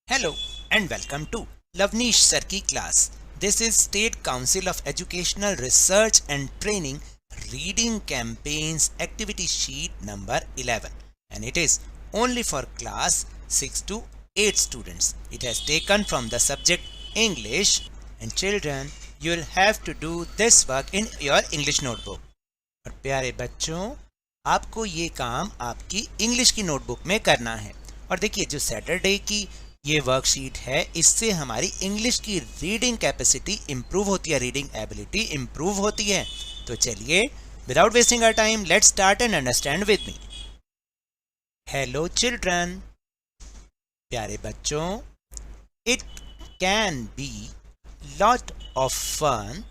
Hello and welcome to Lavnish Sir की class. This is State Council of Educational Research and Training Reading Campaigns Activity Sheet number 11 and it is only for class 6 to 8 students. It has taken from the subject English and children you will have to do this work in your English notebook. और प्यारे बच्चों आपको ये काम आपकी English की notebook में करना है। और देखिए जो सैटरडे की ये वर्कशीट है इससे हमारी इंग्लिश की रीडिंग कैपेसिटी इंप्रूव होती है, रीडिंग एबिलिटी इंप्रूव होती है। तो चलिए without wasting our time let's start and understand with me. Hello children, प्यारे बच्चों, it can be lot of fun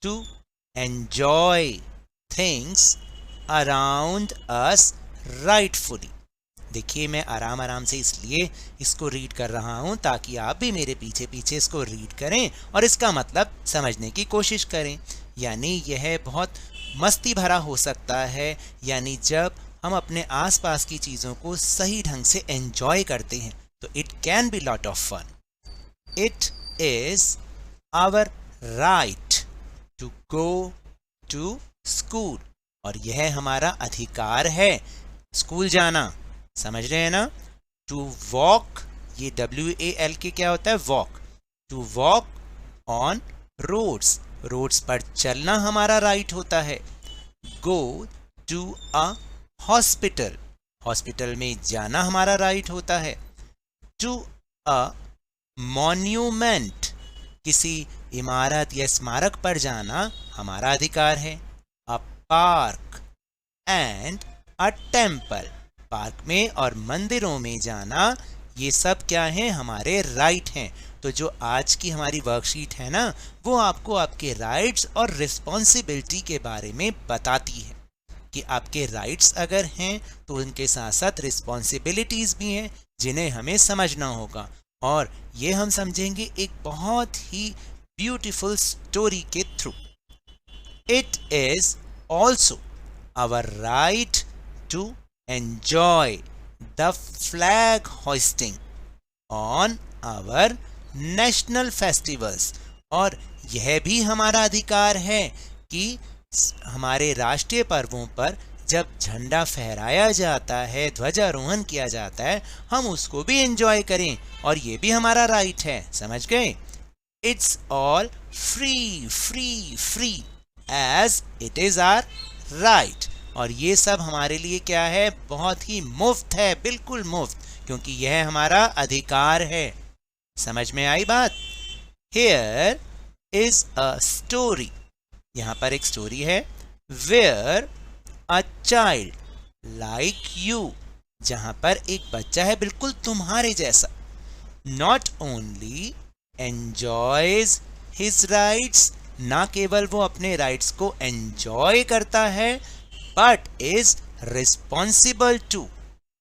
to enjoy things around us rightfully. देखिए मैं आराम आराम से इसलिए इसको रीड कर रहा हूँ ताकि आप भी मेरे पीछे पीछे इसको रीड करें और इसका मतलब समझने की कोशिश करें। यानी यह बहुत मस्ती भरा हो सकता है, यानी जब हम अपने आसपास की चीज़ों को सही ढंग से एंजॉय करते हैं तो it can be lot of fun. It is our right to go to school, और यह हमारा अधिकार है स्कूल जाना। समझ रहे हैं ना? टू वॉक, ये WALK क्या होता है? Walk. To walk on roads, roads पर चलना हमारा राइट होता है। Go to a hospital, hospital में जाना हमारा राइट होता है। टू अ मॉन्यूमेंट, किसी इमारत या स्मारक पर जाना हमारा अधिकार है। A park and a temple, park में और मंदिरों में जाना ये सब क्या है? हमारे राइट हैं। तो जो आज की हमारी वर्कशीट है ना, वो आपको आपके राइट्स और रिस्पॉन्सिबिलिटी के बारे में बताती है कि आपके राइट्स अगर हैं तो उनके साथ साथ रिस्पॉन्सिबिलिटीज़ भी हैं जिन्हें हमें समझना होगा। और ये हम समझेंगे एक बहुत ही ब्यूटीफुल स्टोरी के through. It is also our right to enjoy the flag hoisting on our national festivals, और यह भी हमारा अधिकार है कि हमारे राष्ट्रीय पर्वों पर जब झंडा फहराया जाता है, ध्वजारोहण किया जाता है, हम उसको भी एंजॉय करें, और ये भी हमारा राइट है। समझ गए? It's all free free free as it is our right, और ये सब हमारे लिए क्या है? बहुत ही मुफ्त है, बिल्कुल मुफ्त, क्योंकि यह हमारा अधिकार है। समझ में आई बात? Here is a story, यहाँ पर एक स्टोरी है। Where a child like you, जहाँ पर एक बच्चा है बिल्कुल तुम्हारे जैसा, not only enjoys his rights, ना केवल वो अपने राइट्स को एंजॉय करता है, बट इज रिस्पॉन्सिबल टू,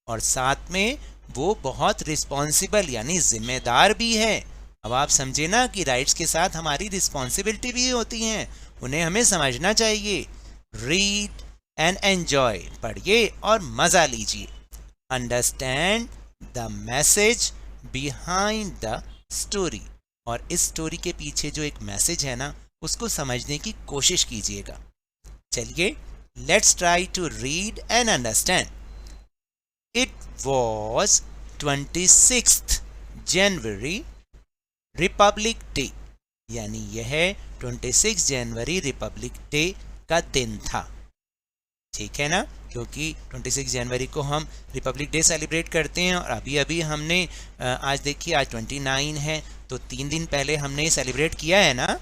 और साथ में वो बहुत रिस्पॉन्सिबल यानी जिम्मेदार भी है। अब आप समझे ना कि राइट्स के साथ हमारी रिस्पॉन्सिबिलिटी भी होती हैं, उन्हें हमें समझना चाहिए। रीड एंड एंजॉय, पढ़िए और मज़ा लीजिए। Understand the message behind the story, और इस स्टोरी के पीछे जो एक मैसेज है ना, उसको समझने की कोशिश कीजिएगा। चलिए let's try to read and understand. It was 26th January, Republic Day, यानी यह 26 जनवरी रिपब्लिक डे का दिन था। ठीक है ना? क्योंकि 26 जनवरी को हम रिपब्लिक डे सेलिब्रेट करते हैं, और अभी अभी हमने आज देखिए आज 29 है, तो 3 दिन पहले हमने सेलिब्रेट किया है ना।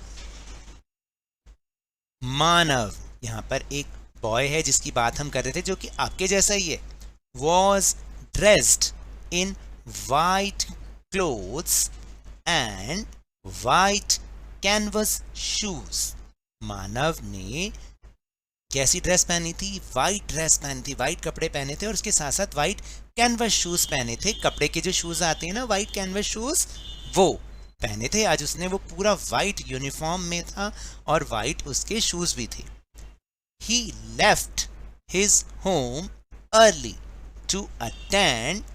मानव, यहाँ पर एक बॉय है जिसकी बात हम कर रहे थे, जो कि आपके जैसा ही है। Was dressed in white clothes and white canvas shoes. Manav ने कैसी ड्रेस पहनी थी? वाइट ड्रेस पहनी थी, वाइट कपड़े पहने थे, और उसके साथ साथ वाइट कैनवस शूज पहने थे। कपड़े के जो शूज आते हैं ना, वाइट कैनवस शूज, वो पहने थे। आज उसने वो पूरा वाइट यूनिफॉर्म में था और वाइट उसके शूज भी थे। He left his home early to attend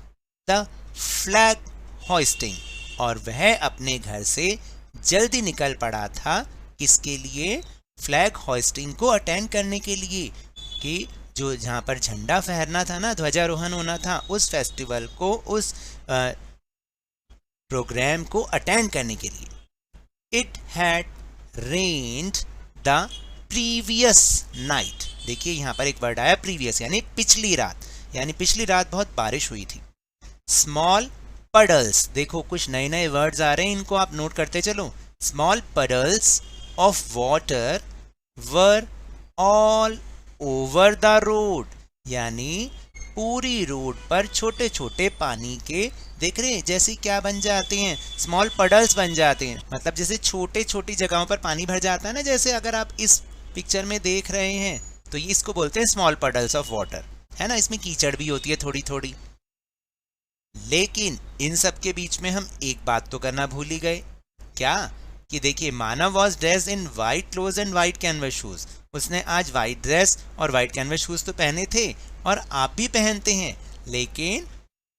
the flag hoisting, और वह अपने घर से जल्दी निकल पड़ा था। किसके लिए? फ्लैग होइस्टिंग को अटेंड करने के लिए, कि जो जहाँ पर झंडा फहरना था ना, ध्वजारोहण होना था, उस फेस्टिवल को, उस प्रोग्राम को अटेंड करने के लिए। It had rained the previous night. देखिए यहाँ पर एक वर्ड आया प्रीवियस, यानी पिछली रात, यानी पिछली रात बहुत बारिश हुई थी। स्मॉल पडल्स, देखो कुछ नए नए वर्ड्स आ रहे हैं, इनको आप नोट करते चलो। Small puddles of water were all over the road, यानी पूरी रोड पर छोटे छोटे पानी के, देख रहे हैं जैसे क्या बन जाते हैं, स्मॉल पडल्स बन जाते हैं। मतलब जैसे छोटे छोटी जगहों पर पानी भर जाता है ना, जैसे अगर आप इस पिक्चर में देख रहे हैं तो ये इसको बोलते हैं स्मॉल पडल्स ऑफ वाटर, है ना। इसमें कीचड़ भी होती है थोड़ी थोड़ी। लेकिन इन सब के बीच में हम एक बात तो करना भूल ही गए। क्या? कि देखिए Manav was dressed in white cloth and white canvas shoes. उसने आज वाइट ड्रेस और वाइट कैनवस शूज तो पहने थे, और आप भी पहनते हैं, लेकिन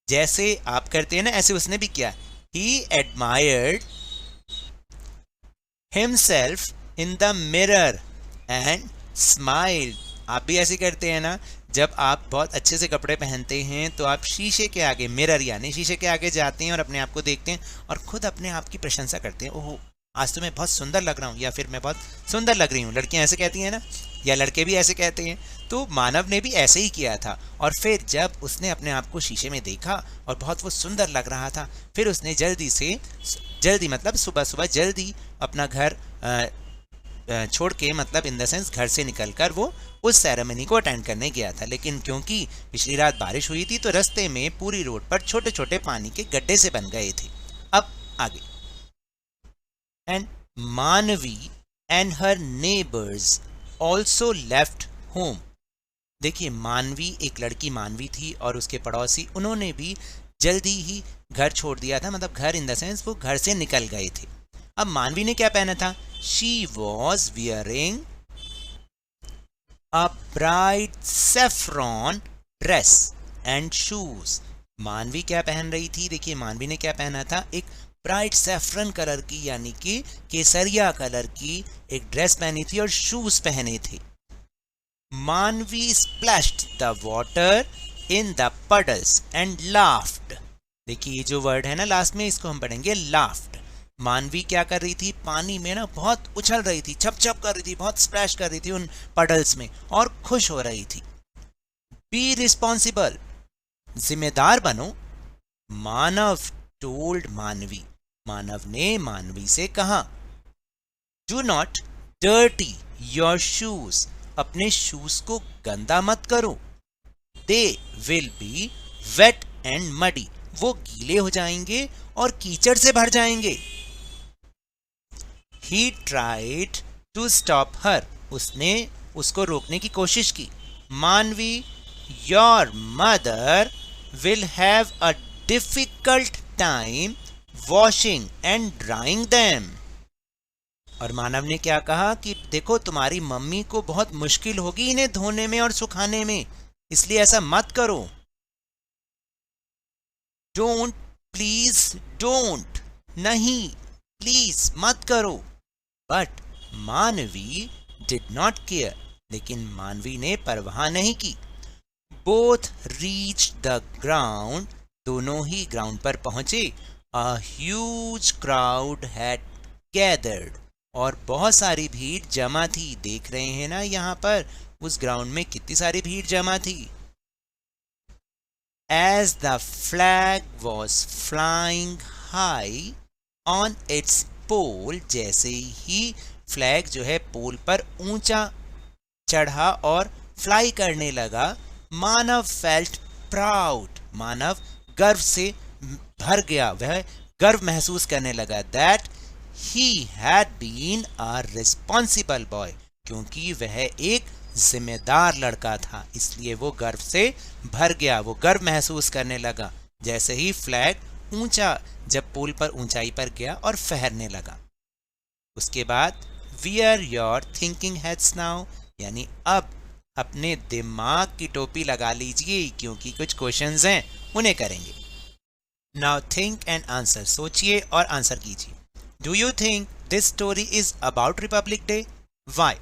जैसे आप करते हैं ना, ऐसे उसने भी किया। He admired himself in the mirror and smiled. आप भी ऐसे करते हैं ना, जब आप बहुत अच्छे से कपड़े पहनते हैं तो आप शीशे के आगे, मिरर यानी शीशे के आगे जाते हैं और अपने आप को देखते हैं और खुद अपने आप की प्रशंसा करते हैं। ओहो, आज तो मैं बहुत सुंदर लग रहा हूँ, या फिर मैं बहुत सुंदर लग रही हूँ। लड़कियाँ ऐसे कहती हैं ना, या लड़के भी ऐसे कहते हैं। तो मानव ने भी ऐसे ही किया था, और फिर जब उसने अपने आप को शीशे में देखा और बहुत वो सुंदर लग रहा था, फिर उसने जल्दी मतलब सुबह सुबह जल्दी अपना घर छोड़ के, मतलब इन द सेंस घर से निकलकर वो उस सेरेमनी को अटेंड करने गया था। लेकिन क्योंकि पिछली रात बारिश हुई थी तो रास्ते में पूरी रोड पर छोटे छोटे पानी के गड्ढे से बन गए थे। अब आगे। एंड मानवी and her neighbours also left home. देखिए मानवी, एक लड़की मानवी थी और उसके पड़ोसी, उन्होंने भी जल्दी ही घर छोड़ दिया था। मतलब घर इन द सेंस वो घर से निकल गए थे। अब मानवी ने क्या पहना था? She was wearing a bright saffron dress and shoes. मानवी क्या पहन रही थी? देखिए मानवी ने क्या पहना था? एक ब्राइट सेफ्रन कलर की, यानी कि केसरिया कलर की एक ड्रेस पहनी थी और शूज पहने थे। मानवी splashed the water in the puddles and laughed. देखिए ये जो वर्ड है ना लास्ट में, इसको हम पढ़ेंगे लाफ्ड। मानवी क्या कर रही थी? पानी में ना बहुत उछल रही थी, छप छप कर रही थी, बहुत स्प्लैश कर रही थी उन पडल्स में, और खुश हो रही थी। बी रिस्पॉन्सिबल, जिम्मेदार बनो। मानव टोल्ड मानवी, मानव ने मानवी से कहा। Do not dirty your shoes, अपने शूज को गंदा मत करो। They will be wet and muddy, वो गीले हो जाएंगे और कीचड़ से भर जाएंगे। He tried to stop her, उसने उसको रोकने की कोशिश की। मानवी, your mother will have a difficult time washing and drying them। और मानव ने क्या कहा कि देखो तुम्हारी मम्मी को बहुत मुश्किल होगी इन्हें धोने में और सुखाने में, इसलिए ऐसा मत करो। डोंट, प्लीज डोंट, नहीं प्लीज मत करो। बट मानवी डिड नॉट केयर, लेकिन मानवी ने परवाह नहीं की। बोथ रीच द ग्राउंड, दोनों ही ग्राउंड पर पहुंचे। A huge crowd had gathered, और बहुत सारी भीड़ जमा थी। देख रहे हैं ना यहाँ पर उस ग्राउंड में कितनी सारी भीड़ जमा थी। As the flag was flying high on its pole, जैसे ही फ्लैग जो है पोल पर ऊंचा चढ़ा और फ्लाई करने लगा, मानव फेल्ट प्राउड, मानव गर्व से भर गया, वह गर्व महसूस करने लगा। That he had been a responsible boy, क्योंकि वह एक जिम्मेदार लड़का था, इसलिए वो गर्व से भर गया, वो गर्व महसूस करने लगा जैसे ही फ्लैग ऊंचा, जब पोल पर ऊंचाई पर गया और फहरने लगा। उसके बाद wear your thinking heads now, यानी अब अपने दिमाग की टोपी लगा लीजिए, क्योंकि कुछ क्वेश्चंस हैं उन्हें करेंगे। नाउ थिंक एंड आंसर, सोचिए और आंसर कीजिए। Do you think this story is about Republic Day? Why?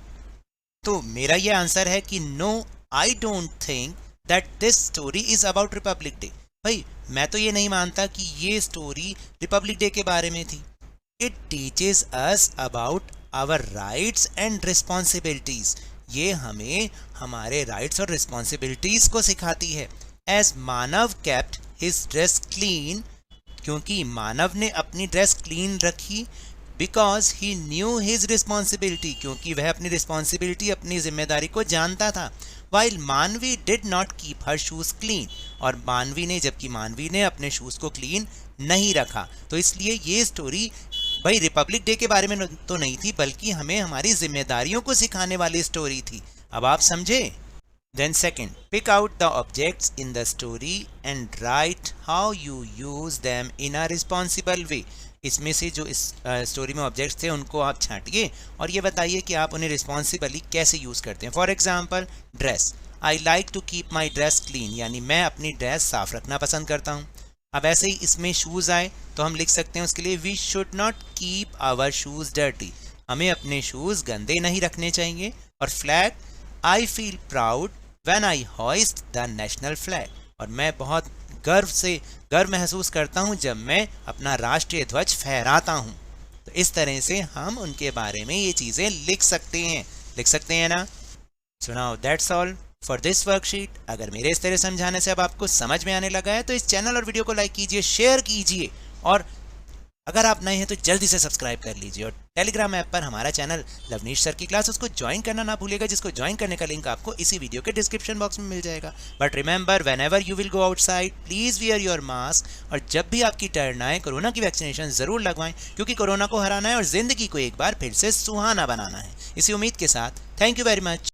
तो मेरा ये आंसर है कि no, I don't think that this story is about Republic Day. भाई मैं तो ये नहीं मानता कि ये स्टोरी रिपब्लिक डे के बारे में थी। It teaches us about our rights and responsibilities. ये हमें हमारे राइट्स और रिस्पॉन्सिबिलिटीज को सिखाती है। As Manav kept his dress clean, क्योंकि मानव ने अपनी ड्रेस क्लीन रखी, because he knew his responsibility, क्योंकि वह अपनी रिस्पॉन्सिबिलिटी, अपनी जिम्मेदारी को जानता था। वाइल मानवी did not keep her shoes clean, और जबकि मानवी ने अपने शूज को क्लीन नहीं रखा। तो इसलिए ये स्टोरी भाई रिपब्लिक डे के बारे में तो नहीं थी, बल्कि हमें हमारी जिम्मेदारियों को सिखाने वाली स्टोरी थी। अब आप समझे? Then second, pick out the objects in the story and write how you use them in a responsible way. इसमें से जो इस स्टोरी में ऑब्जेक्ट्स थे उनको आप छांटिए और ये बताइए कि आप उन्हें रिस्पॉन्सिबली कैसे यूज़ करते हैं। For example dress, I like to keep my dress clean, यानी मैं अपनी ड्रेस साफ रखना पसंद करता हूँ। अब ऐसे ही इसमें शूज़ आए तो हम लिख सकते हैं उसके लिए we should not keep our shoes dirty, हमें अपने शूज़ गंदे नहीं रखने चाहिए। और flag, I feel proud when I hoist the national flag, और मैं बहुत गर्व महसूस करता हूँ जब मैं अपना राष्ट्रीय ध्वज फहराता हूँ। तो इस तरह से हम उनके बारे में ये चीज़ें लिख सकते हैं ना। So now that's all for this worksheet. अगर मेरे इस तरह समझाने से अब आपको समझ में आने लगा है तो इस चैनल और वीडियो को लाइक कीजिए, शेयर कीजिए, और अगर आप नए हैं तो जल्दी से सब्सक्राइब कर लीजिए। और टेलीग्राम ऐप पर हमारा चैनल लवनीश सर की क्लास, उसको ज्वाइन करना ना भूलिएगा, जिसको ज्वाइन करने का लिंक आपको इसी वीडियो के डिस्क्रिप्शन बॉक्स में मिल जाएगा। But remember, when ever you will go outside please wear your mask, और जब भी आपकी टर्न आए कोरोना की वैक्सीनेशन ज़रूर लगवाएं, क्योंकि कोरोना को हराना है और ज़िंदगी को एक बार फिर से सुहाना बनाना है। इसी उम्मीद के साथ थैंक यू वेरी मच।